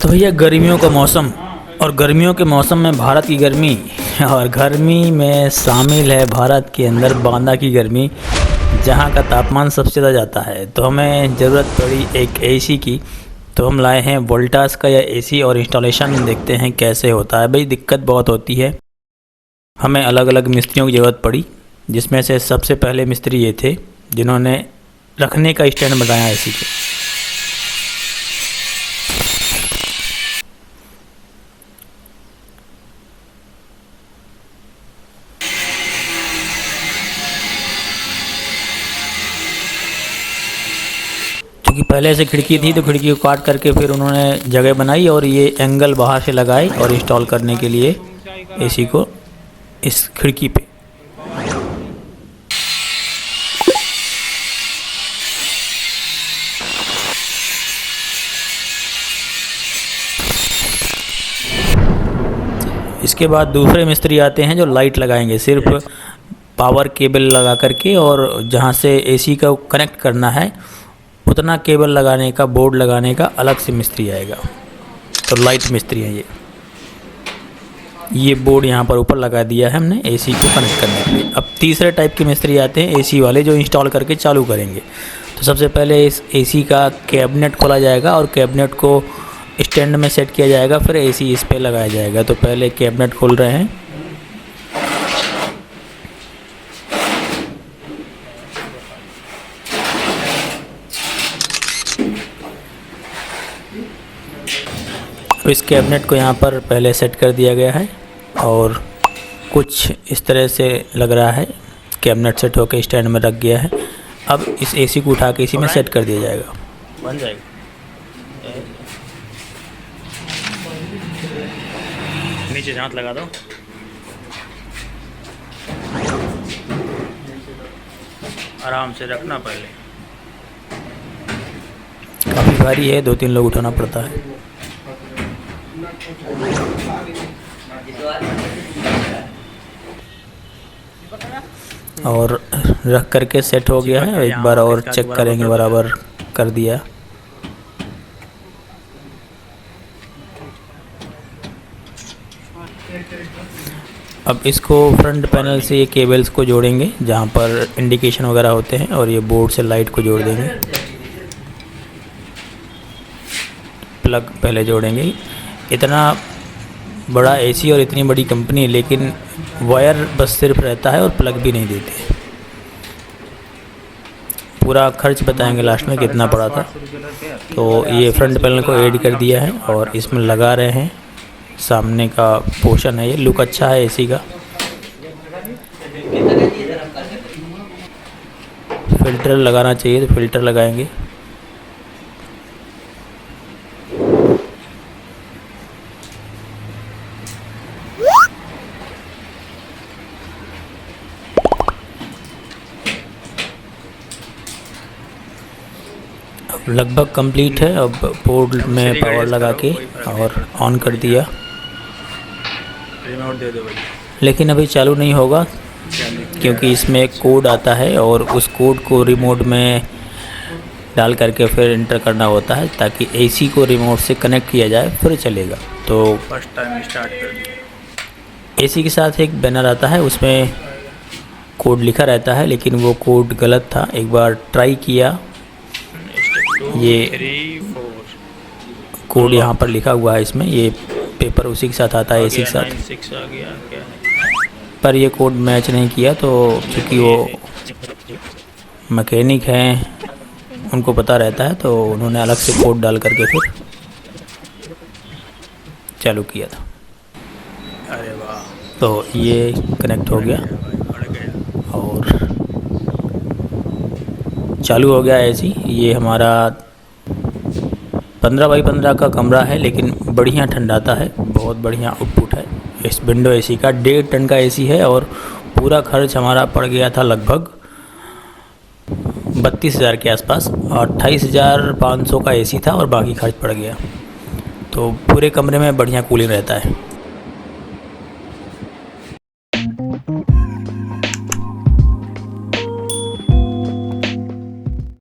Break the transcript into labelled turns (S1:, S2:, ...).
S1: तो भैया गर्मियों का मौसम, और गर्मियों के मौसम में भारत की गर्मी, और गर्मी में शामिल है भारत के अंदर बांदा की गर्मी, जहां का तापमान सबसे ज़्यादा जाता है। तो हमें ज़रूरत पड़ी एक एसी की। तो हम लाए हैं वोल्टास का यह एसी, और इंस्टॉलेशन देखते हैं कैसे होता है। भाई दिक्कत बहुत होती है, हमें अलग अलग मिस्त्रियों की ज़रूरत पड़ी, जिसमें से सबसे पहले मिस्त्री ये थे जिन्होंने रखने का स्टैंड बनाया एसी के। क्योंकि पहले से खिड़की थी तो खिड़की को काट करके फिर उन्होंने जगह बनाई, और ये एंगल बाहर से लगाए और इंस्टॉल करने के लिए एसी को इस खिड़की पे। इसके बाद दूसरे मिस्त्री आते हैं जो लाइट लगाएंगे, सिर्फ पावर केबल लगा करके, और जहाँ से एसी का कनेक्ट करना है उतना केबल लगाने का, बोर्ड लगाने का अलग से मिस्त्री आएगा। तो लाइट मिस्त्री है ये बोर्ड यहाँ पर ऊपर लगा दिया है हमने एसी को कनेक्ट करने के लिए। अब तीसरे टाइप के मिस्त्री आते हैं एसी वाले, जो इंस्टॉल करके चालू करेंगे। तो सबसे पहले इस एसी का कैबिनेट खोला जाएगा और कैबिनेट को स्टैंड में सेट किया जाएगा, फिर एसी इस पे लगाया जाएगा। तो पहले कैबिनेट खोल रहे हैं। इस कैबिनेट को यहाँ पर पहले सेट कर दिया गया है, और कुछ इस तरह से लग रहा है कैबिनेट सेट होकर स्टैंड में रख गया है। अब इस एसी को उठा के इसी में सेट कर दिया जाएगा। बन जाएगा। नीचे हाथ लगा दो। आराम से रखना, पहले काफ़ी भारी है, 2-3 लोग उठाना पड़ता है। और रख करके सेट हो गया है। एक बार और चेक करेंगे, बराबर कर दिया। अब इसको फ्रंट पैनल से ये केबल्स को जोड़ेंगे जहाँ पर इंडिकेशन वगैरह होते हैं, और ये बोर्ड से लाइट को जोड़ देंगे। प्लग पहले जोड़ेंगे। इतना बड़ा एसी और इतनी बड़ी कंपनी, लेकिन वायर बस सिर्फ रहता है और प्लग भी नहीं देते। पूरा खर्च बताएंगे लास्ट में कितना पड़ा था। तो ये फ्रंट पैनल को ऐड कर दिया है और इसमें लगा रहे हैं। सामने का पोर्शन है, ये लुक अच्छा है एसी का। फिल्टर लगाना चाहिए तो फिल्टर लगाएंगे। लगभग कंप्लीट है। अब बोर्ड में पावर लगा के और ऑन कर दिया,
S2: रिमोट दे दो भाई।
S1: लेकिन अभी चालू नहीं होगा क्योंकि इसमें एक कोड आता है, और उस कोड को रिमोट में डाल करके फिर इंटर करना होता है, ताकि एसी को रिमोट से कनेक्ट किया जाए फिर चलेगा। तो
S2: फर्स्ट टाइम स्टार्ट कर दिया।
S1: एसी के साथ एक बैनर आता है, उसमें कोड लिखा रहता है, लेकिन वो कोड गलत था। एक बार ट्राई किया, ये कोड यहाँ पर लिखा हुआ है इसमें, ये पेपर उसी के साथ आता है एसी के साथ,
S2: 6 आ गया क्या है?
S1: पर ये कोड मैच नहीं किया। तो चूँकि वो मैकेनिक हैं, उनको पता रहता है, तो उन्होंने अलग से कोड डाल करके फिर चालू किया था।
S2: अरे वाह,
S1: तो ये कनेक्ट हो गया और चालू हो गया एसी। ये हमारा 15 बाई 15 का कमरा है, लेकिन बढ़िया ठंडाता है, बहुत बढ़िया आउटपुट है इस विंडो एसी का। 1.5 टन का एसी है, और पूरा खर्च हमारा पड़ गया था लगभग 32,000 के आसपास, और 28,500 का एसी था और बाकी खर्च पड़ गया। तो पूरे कमरे में बढ़िया कूलिंग रहता है।